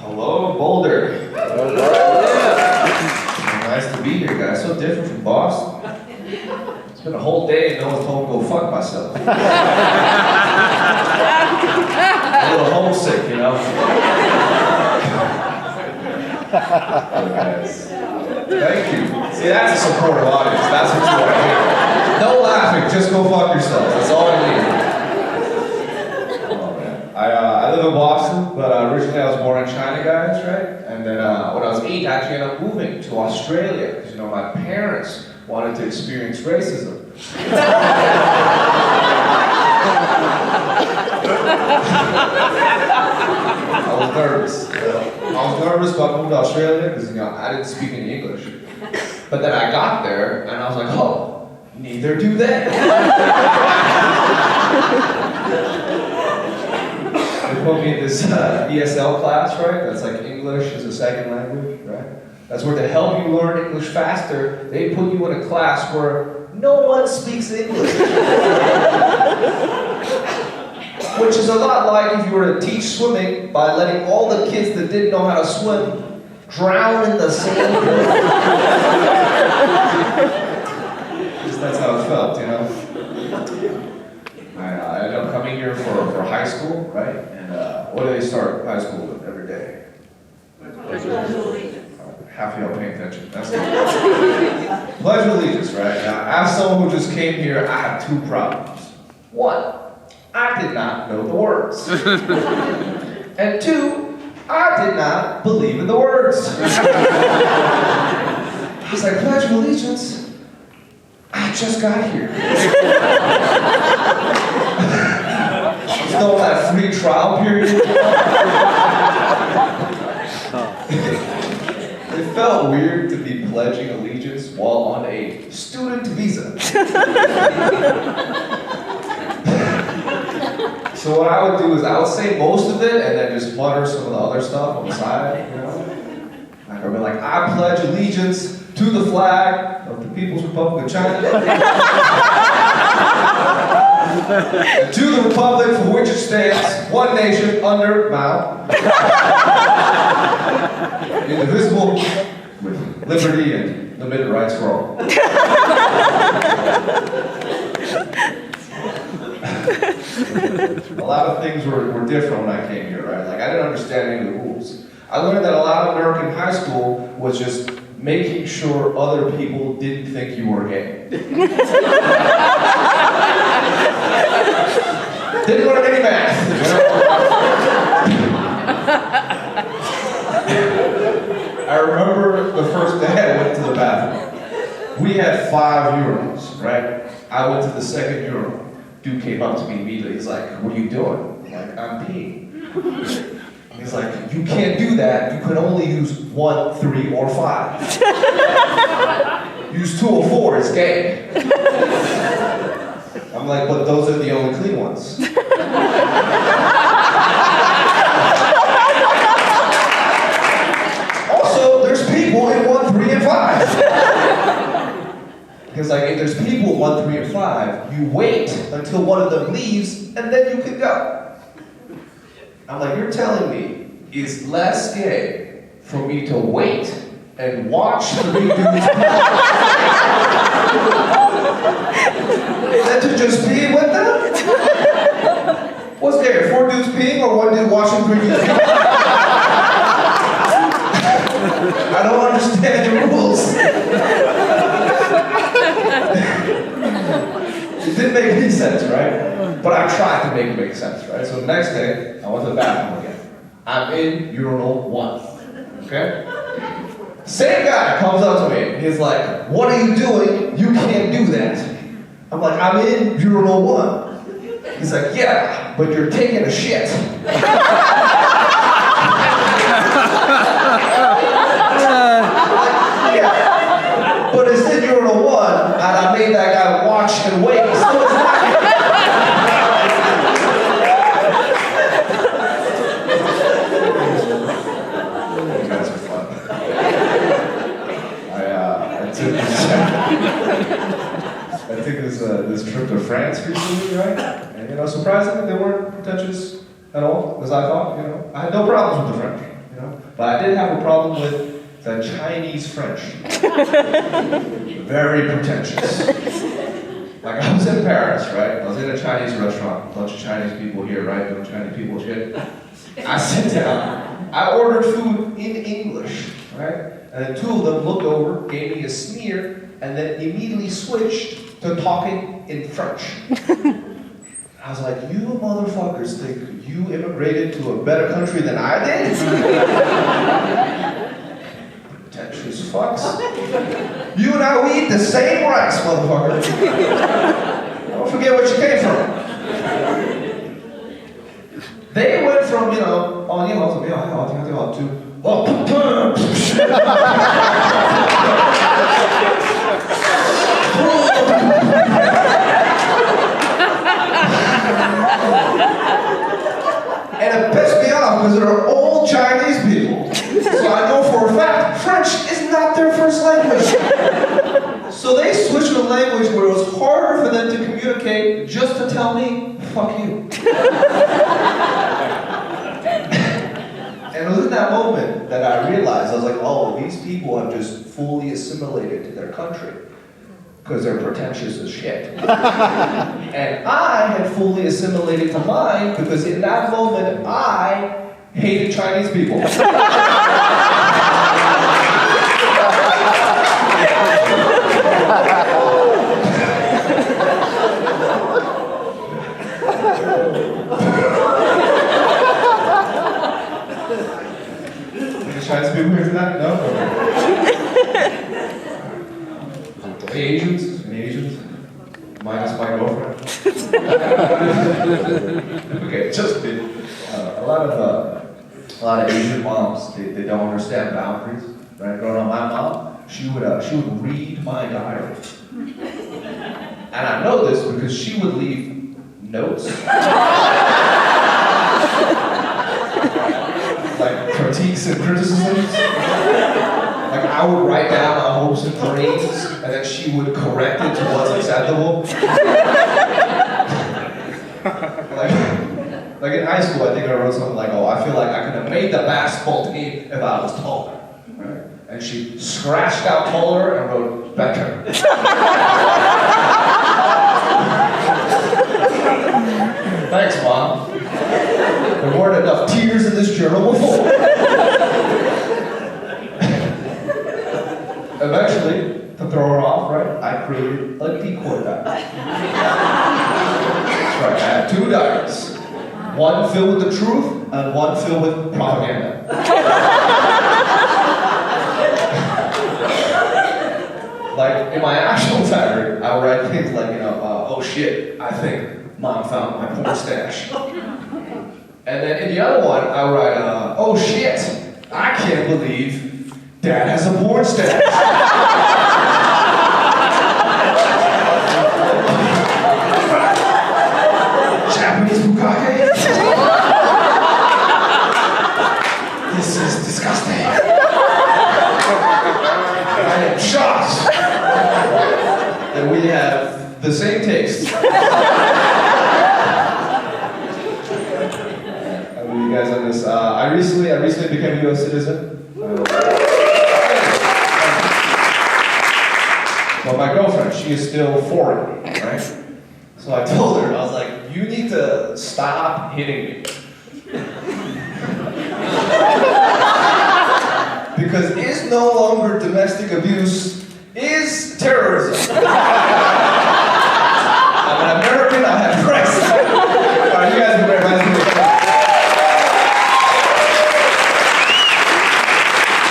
Hello, Boulder. Nice to be here, guys. So different from Boston. It's been a whole day and no one told me to go fuck myself. A little homesick, you know? Thank you. See, that's a supportive audience. That's what you want to hear. No laughing, just go fuck yourself. That's all I need. Oh, man. I live in Boston, but originally I was born in China, guys, right? And then when I was 8, I actually ended up moving to Australia because, you know, my parents wanted to experience racism. I was nervous. I was nervous about moving to Australia because, you know, I didn't speak any English. But then I got there and I was like, oh, neither do they. They put me in this ESL class, right? That's like English as a second language, right? That's where to help you learn English faster, they put you in a class where no one speaks English. Which is a lot like if you were to teach swimming by letting all the kids that didn't know how to swim drown in the same pool. That's how it felt, you know? I ended up coming here for high school, right? And what do they start high school with every day? Half of y'all paying attention. That's good. Pledge of Allegiance, right? Now, as someone who just came here, I have 2 problems. 1, I did not know the words. And 2, I did not believe in the words. I was like, Pledge of Allegiance? I just got here. Still that free trial period. It felt weird to be pledging allegiance while on a student visa. So what I would do is I would say most of it and then just mutter some of the other stuff on the side, you know? Like I'd be like, I pledge allegiance to the flag of the People's Republic of China. And to the republic for which it stands, one nation, under God, indivisible, with liberty and limited rights for all. A lot of things were different when I came here, right? Like I didn't understand any of the rules. I learned that a lot of American high school was just making sure other people didn't think you were gay. Didn't learn any math. I remember the first day I went to the bathroom. We had 5 urinals, right? I went to the second urinal. Dude came up to me immediately. He's like, what are you doing? I'm like, I'm peeing. He's like, you can't do that. You can only use 1, 3, or 5. Use 2 or 4, it's gay. I'm like, but those are the only clean ones. Also, there's people in 1, 3, and 5. He's like, if there's people in 1, 3, and 5, you wait until one of them leaves, and then you can go. I'm like, you're telling me it's less gay for me to wait and watch 3 dudes than to just pee with them? What's gayer, 4 dudes peeing or 1 dude watching 3 dudes pee? I don't understand the rules. It didn't make any sense, right? But I tried to make it make sense, right? So the next day, I went to the bathroom again. I'm in urinal 1, okay? Same guy comes up to me. He's like, what are you doing? You can't do that. I'm like, I'm in urinal 1. He's like, yeah, but you're taking a shit. Yeah, but it's in urinal 1, and I made that guy watch and wait. So it's not. You guys are fun. I took this trip to France recently, right? And surprisingly, they weren't pretentious at all, as I thought. I had no problems with the French. But I did have a problem with the Chinese French. Very pretentious. Like I was in Paris, right? I was in a Chinese restaurant, a bunch of Chinese people here, right? Doing Chinese people shit. I sit down, I ordered food in English, right? And then two of them looked over, gave me a sneer, and then immediately switched to talking in French. I was like, you motherfuckers think you immigrated to a better country than I did? Pretentious fucks. You and I, we eat the same rice, motherfucker. Don't forget what you came from. They went from, you know, oh, you know, to, oh, and it pissed me off because they're all Chinese people. So I know for a fact, French is not their first language. So they switched to a language where it was harder for them to communicate just to tell me, fuck you. And it was in that moment that I realized, I was like, oh, these people have just fully assimilated to their country. Because they're pretentious as shit. And I had fully assimilated to mine because in that moment, I hated Chinese people. Chinese people here tonight? No? Asians? Any Asians? Minus my girlfriend? Okay, just kidding. A lot of Asian moms, they don't understand boundaries. Right? Growing up, my mom, she would read my diary. And I know this because she would leave notes. Like critiques and criticisms. Like I would write down my hopes and dreams, and then she would correct it to what's acceptable. like in high school, I think I wrote something like, oh, I feel like I could have made the basketball team if I was taller. Right? And she scratched out taller and wrote better. Thanks, Mom. There weren't enough tears in this journal before. Eventually, to throw her off, right, I created a decoy diary. That's right, I had two diaries. One filled with the truth, and one filled with propaganda. Like, in my actual diary, I would write things like, you know, oh shit, I think Mom found my porn stash. And then in the other one, I would write, oh shit, I can't believe Dad has a porn stash. Japanese bukkake? This is disgusting. I am shocked that we have the same taste. You guys on this? I recently became a U.S. citizen. But my girlfriend, she is still foreign, right? So I told her, I was like, you need to stop hitting me. Because it's no longer domestic abuse, is terrorism.